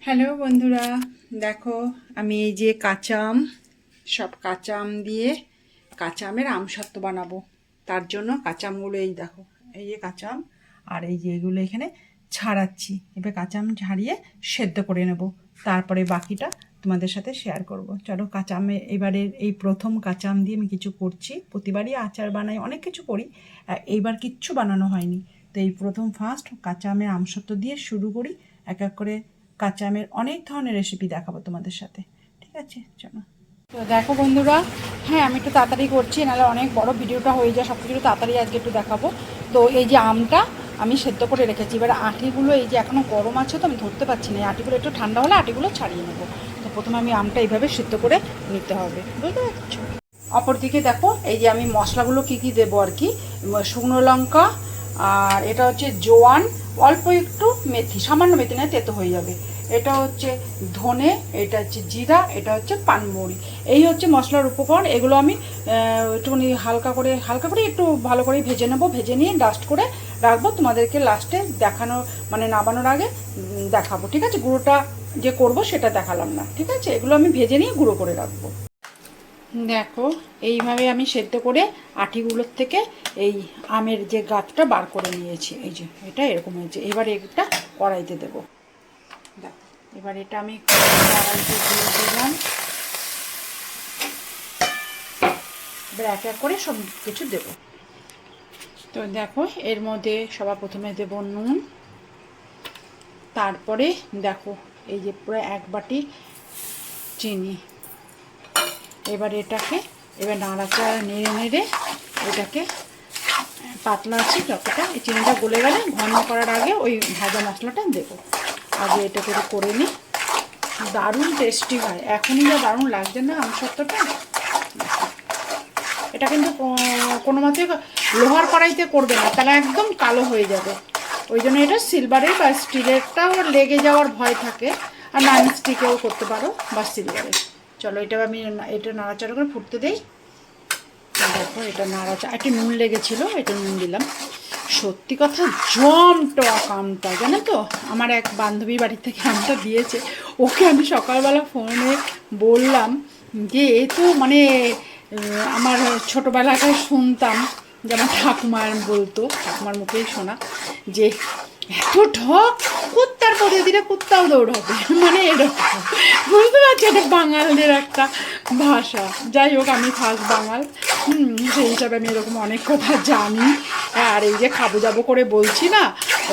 Hello বন্ধুরা, দেখো আমি এই যে কাঁচা আম, সব কাঁচা আম দিয়ে কাঁচা আমের আমসত্ত্ব বানাবো। তার জন্য কাঁচা আমগুলো এই দেখো, এই যে কাঁচা আম, আর এই যে এগুলো এখানে ছাড়াচ্ছি। এবার কাঁচা আম ছাড়িয়ে সেদ্ধ করে নেব, তারপরে বাকিটা তোমাদের সাথে শেয়ার করব। চলো কাঁচা আমে এবারে এই প্রথম কাঁচা আম দিয়ে আমি কিছু করছি। প্রতিবারই আচার বানাই, অনেক কিছু করি, এইবার কিচ্ছু বানানো হয়নি। তো এই প্রথম ফার্স্ট কাঁচা আমের আমসত্ত্ব দিয়ে শুরু করি। এক এক করে কাঁচা আমের অনেক ধরনের রেসিপি দেখাবো তোমাদের সাথে, ঠিক আছে? চলো। তো দেখো বন্ধুরা, হ্যাঁ আমি একটু তাড়াতাড়ি করছি, নাহলে অনেক বড় ভিডিওটা হয়ে যায়। সব কিছু তাড়াতাড়ি আজকে একটু দেখাবো। তো এই যে আমটা আমি সেদ্ধ করে রেখেছি, এবার আটিগুলো এই যে এখনও গরম আছে তো আমি ধরতে পারছি না, এই আটিগুলো একটু ঠান্ডা হলে আটিগুলো ছাড়িয়ে নেবো। তো প্রথমে আমি আমটা এইভাবে সেদ্ধ করে নিতে হবে, বুঝতে পারছো? অপরদিকে দেখো এই যে আমি মশলাগুলো কি কি দেবো আর কি। শুকনো লঙ্কা, আর এটা হচ্ছে জোয়ান, অল্প একটু মেথি, সামান্য মেথি না, তেতো হয়ে যাবে। এটা হচ্ছে ধনে, এটা হচ্ছে জিরা, এটা হচ্ছে পানমৌরি। এই হচ্ছে মশলার উপকরণ। এগুলো আমি একটুখানি হালকা করে একটু ভালো করে ভেজে নেবো, ভেজে নিয়ে ডাস্ট করে রাখবো। তোমাদেরকে লাস্টে দেখানো মানে নামানোর আগে দেখাবো, ঠিক আছে? গুঁড়োটা যে করব সেটা দেখালাম না, ঠিক আছে? এগুলো আমি ভেজে নিয়ে গুঁড়ো করে রাখবো। দেখো এইভাবে আমি সেদ্ধ করে আটিগুলোর থেকে এই আমের যে গাছটা বার করে নিয়েছি। এই যে এটা এরকম হয়েছে। এবার এটা কড়াইতে দেবো। দেখো এবার এটা আমি কড়াইতে দিয়ে দিলাম। এবার এক এক করে সব কিছু দেবো। তো দেখো এর মধ্যে সবার প্রথমে দেবো নুন, তারপরে দেখো এই যে পুরো এক বাটি চিনি। এবার এটাকে নাড়াচাড়া নেড়ে নেড়ে এটাকে পাতলা আছে যতটা, এই চিনিটা গলে গেলে ঘন করার আগে ওই ভাজা মশলাটা দেবো। আগে এটা করে নিই। দারুণ টেস্টি হয়, এখনই যা দারুণ লাগছে না আমসত্ত্বটা। এটা কিন্তু কোনো মতে লোহার কড়াইতে করবে না, তাহলে একদম কালো হয়ে যাবে। ওই জন্য এটা সিলভারের বা স্টিলেরটাও লেগে যাওয়ার ভয় থাকে, আর নন স্টিকেও করতে পারো বা সিলভারের। চলো এটা আমি এটা নাড়াচাড়া করে ফুটতে দিই। দেখো এটা নাড়াচাড়া, একটু নুন লেগেছিলো, এটা নুন দিলাম। সত্যি কথা জম টক আমটা, জানো তো? আমার এক বান্ধবী বাড়ি থেকে আমটা দিয়েছে, ওকে আমি সকালবেলা ফোনে বললাম যে এ তো মানে আমার ছোটোবেলাটায় শুনতাম, যেমন ঠাকুমার বলতো, ঠাকুমার মুখেই শোনা যে এত ঠক, কুত্তার পদে দিলে কুত্তাও দৌড়াবে, মানে এরকম, বুঝতে পারছি? এটা বাঙালদের একটা ভাষা। যাই হোক, আমি ফার্স্ট বাঙাল, সেই হিসাবে আমি এরকম অনেক কথা জানি। আর এই যে খাবো যাবো করে বলছি না,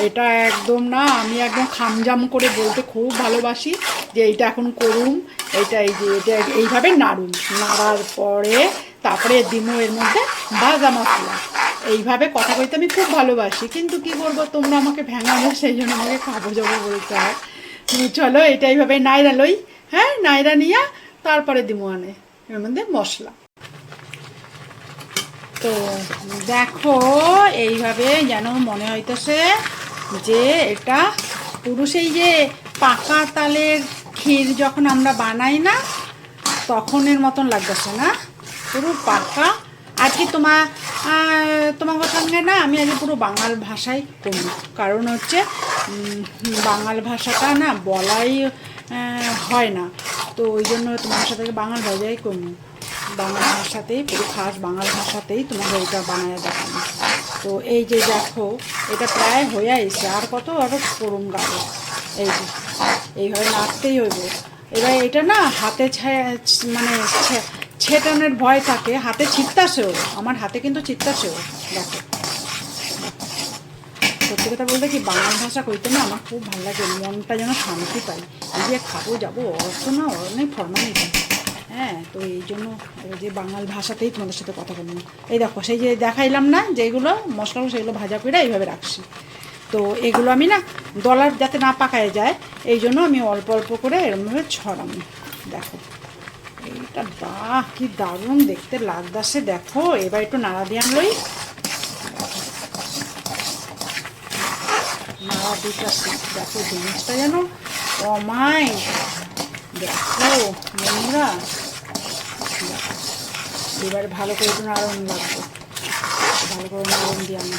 এটা একদম না, আমি একদম খামজাম করে বলতে খুব ভালোবাসি যে এইটা এখন করুন, এইটা এই যে এটা এইভাবে নাড়ুন, নাড়ার পরে তারপরে দিমো এর মধ্যে ভাজা মশলা। এইভাবে কথা কইতে আমি খুব ভালোবাসি, কিন্তু কি করবো, তোমরা আমাকে ভেঙাবে, সেই জন্য আমাকে খাবো যাবো বলতে হয়। চলো এটা এইভাবে নাইরা লই, হ্যাঁ নাইরা নিয়ে তারপরে দিমো আনে এর মধ্যে মশলা। তো দেখো এইভাবে যেন মনে হইতেছে যে এটা পুরো সেই যে পাকা তালের ক্ষীর যখন আমরা বানাই না, তখনের মতন লাগতেছে না, পুরো পাকা। আর কি তোমার সঙ্গে না আমি আজকে পুরো বাঙাল ভাষায় করি, কারণ হচ্ছে বাঙাল ভাষাটা না বলাই হয় না, তো ওই জন্য তোমার সাথে বাঙাল ভাষাই করি, বাংলা ভাষাতেই, পুরো খাস বাংলা ভাষাতেই তোমাকে এটা বানায় দেখানো। তো এই যে দেখো এটা প্রায় হয়ে আসছে, আর কত আরও করুন গাড়ো। এই যে এইভাবে নাড়তেই হইব। এবার এটা না হাতে মানে ছেটানোর ভয় থাকে, হাতে ছিটতাছেও, আমার হাতে কিন্তু ছিটতাছেও। দেখো সত্যি কথা বলতে কি, বাংলা ভাষা কইতে না আমার খুব ভালো লাগে, মনটা যেন শান্তি পাই। এই যে খাবো যাবো অর্থ না অনেক ফরমালিটি, হ্যাঁ। তো এই জন্য যে বাঙাল ভাষাতেই তোমাদের সাথে কথা বললাম। এই দেখো সেই যে দেখাইলাম না যেগুলো মশলাগুলো, সেগুলো ভাজা করে এইভাবে রাখছি। তো এগুলো আমি না দলার যাতে না পাকায় যায়, এই জন্য আমি অল্প অল্প করে এরকমভাবে ছড়ানো। দেখো এইটা বাহ কি দারুণ দেখতে লাগতেছে। দেখো এবার একটু নাড়া দিয়ে আনলই, নাড়া দিতেছি। দেখো জিনিসটা যেন অমায়, দেখো বন্ধুরা, এবারে ভালো করে একটু নাড়ন লাগবে, ভালো করে নাড়ন দিয়ে আমি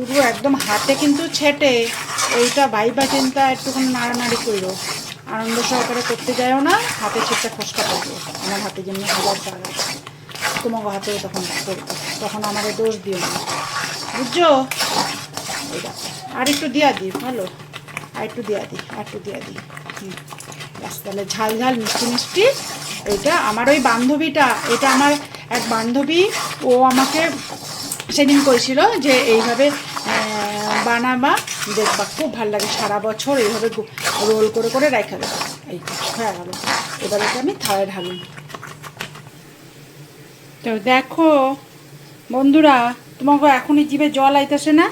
পুরো একদম হাতে কিন্তু ছেটে, এইটা ভাইবা চিন্তা একটুখানি নাড়ানাড়ি করো, আনন্দ সহকারে করতে যায়ও না, হাতে ছিটটা ফসকা পড়বে। আমার হাতে যেমনি হাজার টাকা, তোমাকে হাতেও তখন করবো, তখন আমাদের দোষ দিও না, বুঝছো? এই দেখো, আর একটু দিয়া দিই, ভালো, আর একটু দিয়া দিই, আর একটু দিয়া দিই। ব্যাস, তাহলে ঝাল ঝাল মিষ্টি মিষ্টি। এটা আমার ওই বান্ধবীটা, এটা আমার এক বান্ধবী, ও আমাকে সেদিন কইছিল যে এইভাবে বানাবা, দেখবা খুব ভালো লাগে, সারা বছর এইভাবে রোল করে করে রেখে দেবো। এই হয়ে গেল, এবার এটা আমি থালায় ঢালি। তো দেখো বন্ধুরা, তোমাকে এখনই জিভে জল আইতেছে না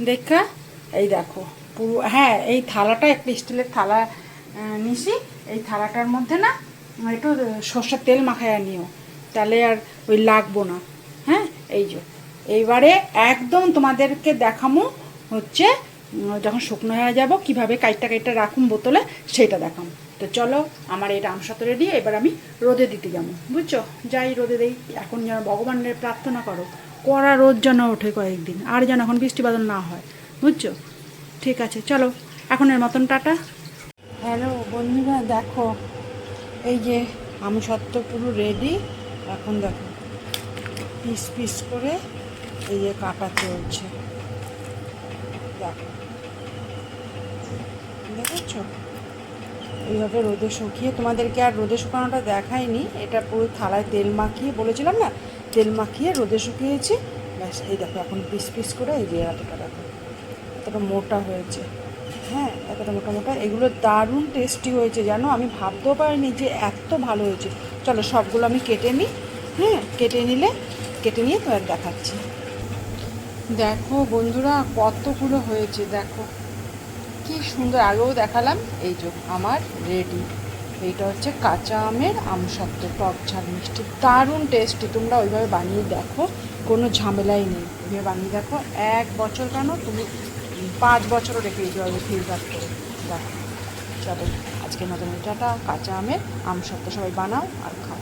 দেখা? এই দেখো পুরো, হ্যাঁ এই থালাটা একটা স্টিলের থালা নিছি, এই থালাটার মধ্যে না একটু সর্ষের তেল মাখাইয়া নিও, তাহলে আর ওই লাগবো না। হ্যাঁ, এই যে এইবারে একদম তোমাদেরকে দেখামো হচ্ছে যখন শুকনো হয়ে যাব কীভাবে কাইটটা কাইটটা রাখুন বোতলে, সেটা দেখাম। তো চলো, আমার এটা আমসাতে রেডি, এবার আমি রোদে দিতে যাবো, বুঝছো? যাই রোদে দেই, এখন যেন ভগবানের প্রার্থনা করো কড়া রোদ যেন ওঠে কয়েকদিন, আর যেন এখন বৃষ্টি বাদল না হয়, বুঝছো? ঠিক আছে, চলো এখনের মতন টাটা। হ্যালো বন্ধুরা, দেখো এই যে আমসত্ত্ব পুরো রেডি, এখন দেখো পিস পিস করে এই যে কাটা চলছে, দেখো দেখেছ? এইভাবে রোদে শুকিয়ে, তোমাদেরকে আর রোদে শুকানোটা দেখায়নি, এটা পুরো থালায় তেল মাখিয়ে, বলেছিলাম না তেল মাখিয়ে রোদে শুকিয়েছি। ব্যাস, এই দেখো এখন পিস পিস করে এই যে এতটা দেখো, এতটা মোটা হয়েছে। হ্যাঁ, এতটা মোটা মোটা, এগুলো দারুণ টেস্টি হয়েছে জানো, আমি ভাবতেও পারিনি যে এত ভালো হয়েছে। চলো সবগুলো আমি কেটে নিই। হ্যাঁ, কেটে নিয়ে তোমার দেখাচ্ছি। দেখো বন্ধুরা কতগুলো হয়েছে, দেখো কি সুন্দর, আগেও দেখালাম। এই যে আমার রেডি, এইটা হচ্ছে কাঁচা আমের আমসত্ত্ব, টক ঝাল মিষ্টি, দারুণ টেস্টি। তোমরা ওইভাবে বানিয়ে দেখো, কোনো ঝামেলাই নেই, ওইভাবে বানিয়ে দেখো, 1 বছর কেন তুমি 5 বছরও রেখে দিতে হবে ফ্রিজার করে। দেখো, চলো আজকের মতন টাটা। কাঁচা আমের আমসত্ত্ব সবাই বানাও আর খাও।